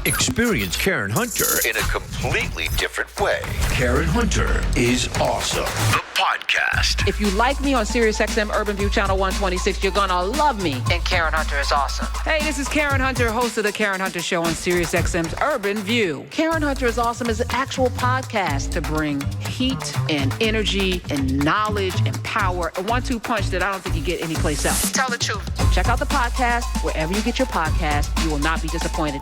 Experience Karen Hunter in a completely different way. Karen Hunter is awesome. The podcast. If you like me on SiriusXM Urban View Channel 126, you're gonna love me in Karen Hunter is Awesome. Hey, this is Karen Hunter, host of the Karen Hunter Show on SiriusXM's Urban View. Karen Hunter is Awesome is an actual podcast to bring heat and energy and knowledge and power. A 1-2 punch that I don't think you get anyplace else. Tell the truth. Check out the podcast wherever you get your podcast. You will not be disappointed.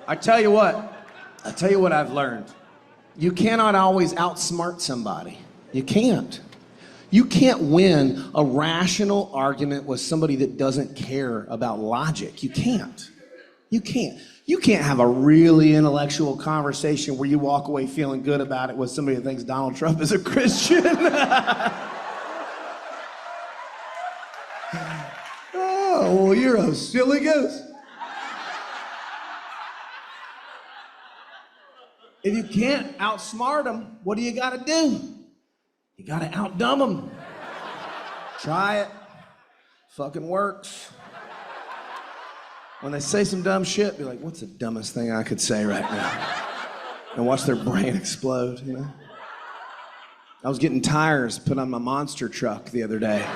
I tell you what I've learned. You cannot always outsmart somebody. You can't. You can't win a rational argument with somebody that doesn't care about logic. You can't. You can't. You can't have a really intellectual conversation where you walk away feeling good about it with somebody that thinks Donald Trump is a Christian. Oh, well, you're a silly goose. If you can't outsmart them, what do you gotta do? You gotta outdumb them. Try it. Fucking works. When they say some dumb shit, be like, what's the dumbest thing I could say right now? And watch their brain explode, you know? I was getting tires put on my monster truck the other day.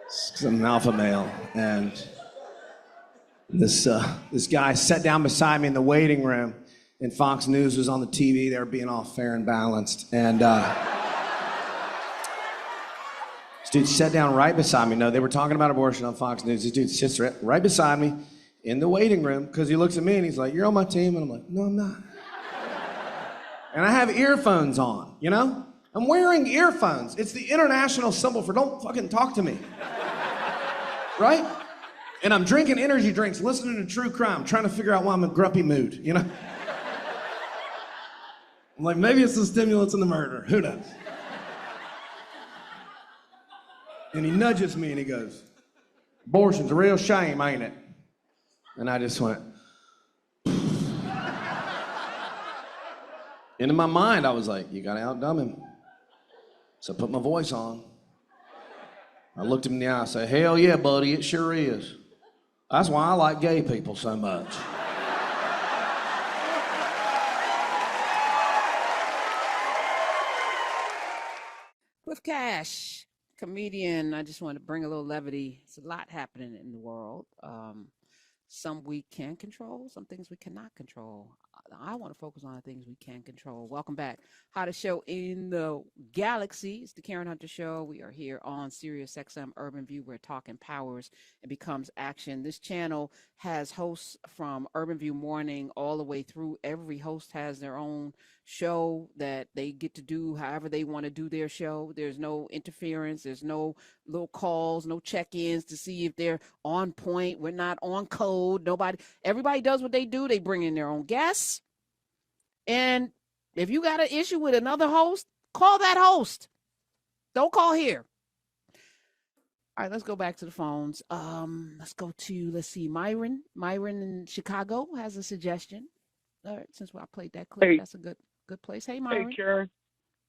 Because I'm an alpha male, and this guy sat down beside me in the waiting room, and Fox News was on the TV. They were being all fair and balanced. And this dude sat down right beside me. No, they were talking about abortion on Fox News. This dude sits right beside me in the waiting room, because he looks at me and he's like, you're on my team? And I'm like, no, I'm not. And I have earphones on, you know? I'm wearing earphones. It's the international symbol for don't fucking talk to me. Right? And I'm drinking energy drinks, listening to true crime, trying to figure out why I'm in a grumpy mood, you know? I'm like, maybe it's the stimulants and the murder, who knows? And he nudges me and he goes, abortion's a real shame, ain't it? And I just went, and in my mind, I was like, you gotta outdumb him. So I put my voice on. I looked him in the eye and said, hell yeah, buddy, it sure is. That's why I like gay people so much. Cliff Cash, comedian. I just want to bring a little levity. It's a lot happening in the world. Some we can control, some things we cannot control. I want to focus on the things we can control. Welcome back. Hottest show in the galaxy. It's the Karen Hunter Show. We are here on SiriusXM Urban View, where talk empowers and becomes action. This channel has hosts from Urban View Morning all the way through. Every host has their own show that they get to do however they want to do their show. There's no interference. There's no little calls, no check-ins to see if they're on point. We're not on code. Everybody does what they do. They bring in their own guests. And if you got an issue with another host, call that host. Don't call here. All right, let's go back to the phones. Let's see, Myron. Myron in Chicago has a suggestion. All right, since I played that clip, That's a good place. Hey, Myron. Hey, Karen.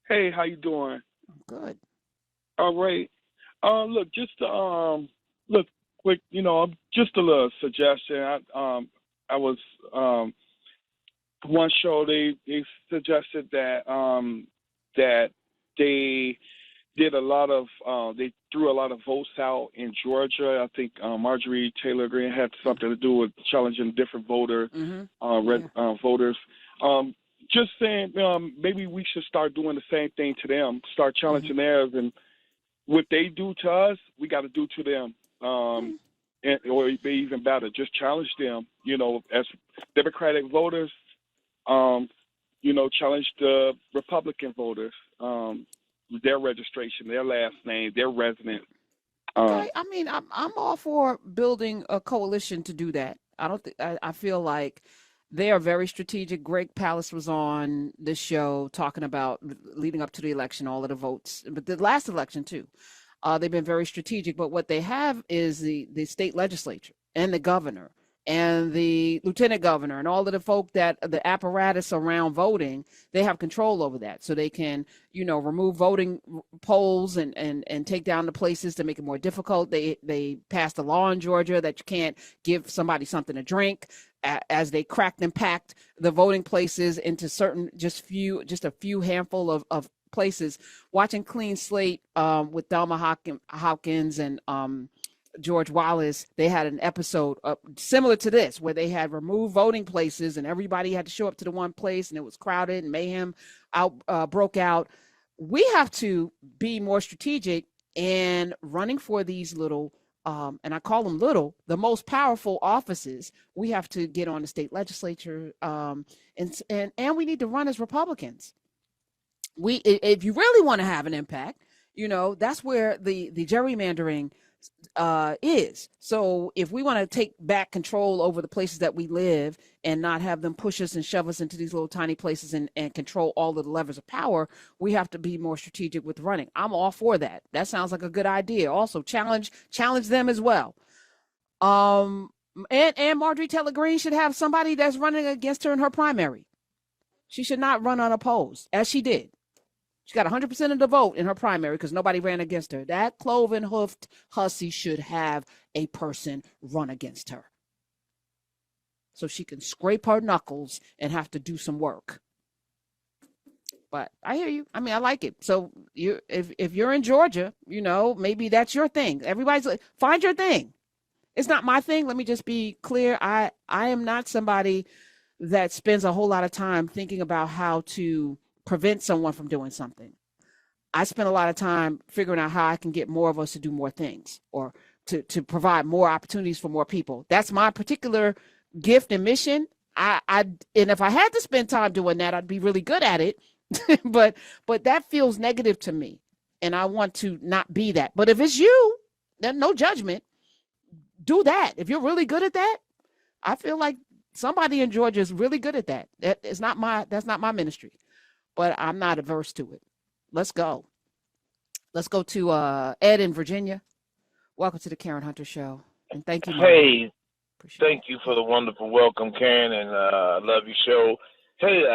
Hey, how you doing? I'm good. All right. Look, just quick, just a little suggestion. I was one show they suggested that that they did a lot of they threw a lot of votes out in Georgia. I think Marjorie Taylor Greene had something to do with challenging different voters. Just saying, maybe we should start doing the same thing to them. Start challenging theirs, and what they do to us, we got to do to them. Or even better, just challenge them. As Democratic voters, challenge the Republican voters, their registration, their last name, their residence. Okay. I mean, I'm all for building a coalition to do that. I feel like they are very strategic. Greg Palast was on this show talking about leading up to the election, all of the votes, but the last election too. They've been very strategic, but what they have is the state legislature and the governor and the lieutenant governor and all of the folk that the apparatus around voting, they have control over that. So they can, remove voting polls and take down the places to make it more difficult. They passed a law in Georgia that you can't give somebody something to drink, as they cracked and packed the voting places into certain, just a few handful of places. Watching Clean Slate with Thelma Hopkins and George Wallace, they had an episode similar to this where they had removed voting places and everybody had to show up to the one place and it was crowded and mayhem broke out. We have to be more strategic in running for these little, and I call them little, the most powerful offices. We have to get on the state legislature, and we need to run as Republicans. If you really want to have an impact, that's where the gerrymandering is. So if we want to take back control over the places that we live and not have them push us and shove us into these little tiny places and control all of the levers of power, we have to be more strategic with running. I'm all for that. That sounds like a good idea. Also challenge them as well. And Marjorie Taylor Greene should have somebody that's running against her in her primary. She should not run unopposed, as she did. She got 100% of the vote in her primary because nobody ran against her. That cloven-hoofed hussy should have a person run against her so she can scrape her knuckles and have to do some work. But I hear you. I mean, I like it. So if you're in Georgia, maybe that's your thing. Everybody's like, find your thing. It's not my thing. Let me just be clear. I am not somebody that spends a whole lot of time thinking about how to prevent someone from doing something. I spend a lot of time figuring out how I can get more of us to do more things or to provide more opportunities for more people. That's my particular gift and mission. And if I had to spend time doing that, I'd be really good at it. but that feels negative to me. And I want to not be that. But if it's you, then no judgment. Do that. If you're really good at that, I feel like somebody in Georgia is really good at that. That's not my ministry. But I'm not averse to it. Let's go. Let's go to Ed in Virginia. Welcome to the Karen Hunter Show. And thank you, Mom. Hey, thank you for the wonderful welcome, Karen, and I love your show. Hey,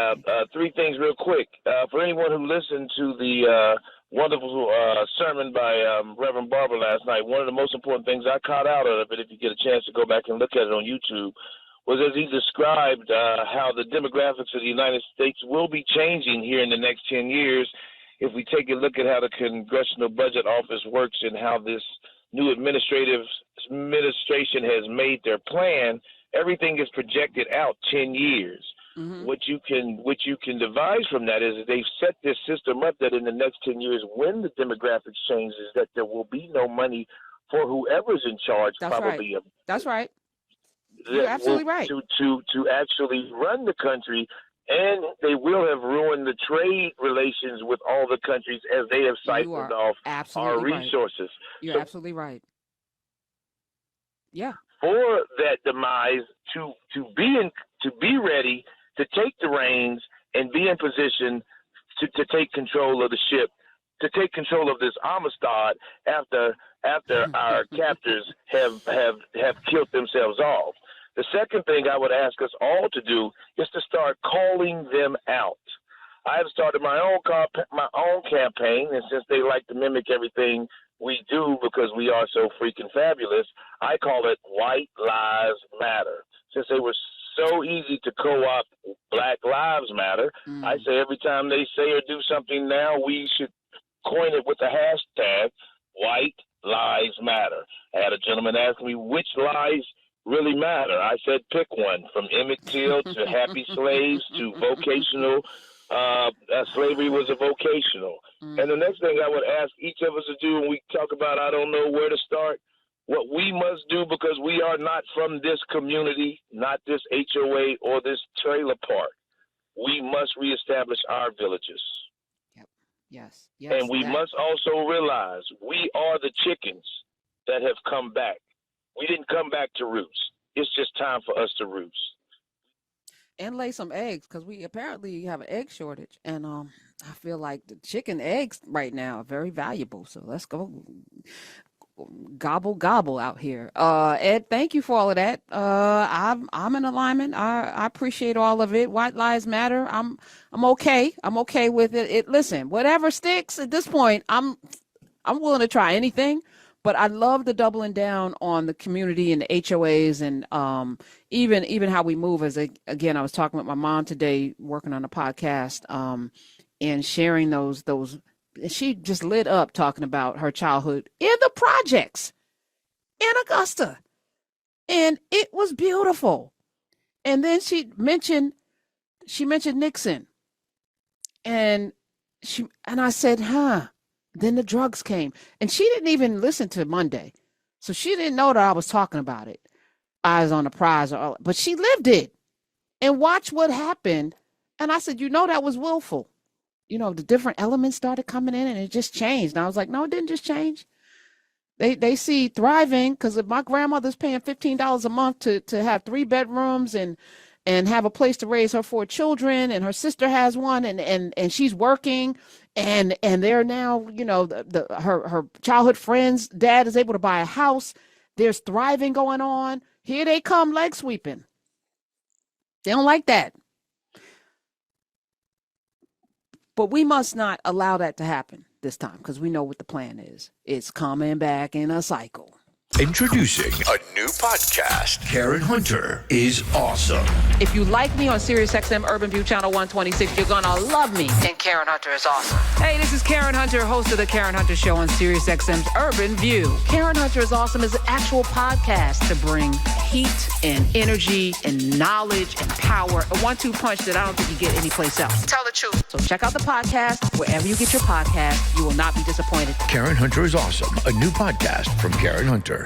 three things real quick. For anyone who listened to the wonderful sermon by Reverend Barber last night, one of the most important things I caught out of it, if you get a chance to go back and look at it on YouTube, was as he described how the demographics of the United States will be changing here in the next 10 years. If we take a look at how the Congressional Budget Office works and how this new administration has made their plan, everything is projected out 10 years. Mm-hmm. What you can devise from that is they've set this system up that in the next 10 years, when the demographics changes, that there will be no money for whoever's in charge. That's probably. Right. That's right. You're absolutely right. To actually run the country, and they will have ruined the trade relations with all the countries as they have siphoned off our resources. Right. You're absolutely right. Yeah. For that demise, to be ready to take the reins and be in position to take control of the ship, to take control of this Amistad after our captors have killed themselves off. The second thing I would ask us all to do is to start calling them out. I have started my own campaign, and since they like to mimic everything we do because we are so freaking fabulous, I call it White Lives Matter. Since they were so easy to co-opt Black Lives Matter, I say every time they say or do something now, we should coin it with the hashtag White Lives Matter. I had a gentleman ask me which lies really matter. I said pick one, from Emmett Till to happy slaves to vocational. Slavery was a vocational. And the next thing I would ask each of us to do when we talk about I don't know where to start, what we must do, because we are not from this community, not this HOA or this trailer park. We must reestablish our villages. Yep. Yes. And we must also realize we are the chickens that have come back. We didn't come back to roost. It's just time for us to roost. And lay some eggs, because we apparently have an egg shortage. And I feel like the chicken eggs right now are very valuable. So let's go gobble gobble out here. Ed, thank you for all of that. I'm in alignment. I appreciate all of it. White lives matter. I'm okay. I'm okay with it. Listen, whatever sticks at this point, I'm willing to try anything. But I love the doubling down on the community and the HOAs, and even how we move. Again, I was talking with my mom today, working on a podcast, and sharing those. She just lit up talking about her childhood in the projects in Augusta, and it was beautiful. And then she mentioned Nixon, and I said, huh. Then the drugs came, and she didn't even listen to Monday, so she didn't know that I was talking about it. Eyes on the prize, but she lived it and watched what happened. And I said, that was willful. The different elements started coming in, and it just changed. And I was like, no, it didn't just change. They see thriving, because if my grandmother's paying $15 a month to have 3 bedrooms and have a place to raise her 4 children, and her sister has one, and she's working. And they're now, her childhood friend's dad is able to buy a house. There's thriving going on. Here they come, leg sweeping. They don't like that. But we must not allow that to happen this time, because we know what the plan is. It's coming back in a cycle. Introducing a new podcast. Karen Hunter is awesome. If you like me on SiriusXM Urban View Channel 126, you're gonna love me in Karen Hunter is Awesome. Hey, this is Karen Hunter, host of the Karen Hunter Show on SiriusXM's Urban View. Karen Hunter is Awesome is an actual podcast to bring heat and energy and knowledge and power. A 1-2 punch that I don't think you get anyplace else. Tell the truth. So check out the podcast wherever you get your podcast. You will not be disappointed. Karen Hunter is Awesome, a new podcast from Karen Hunter.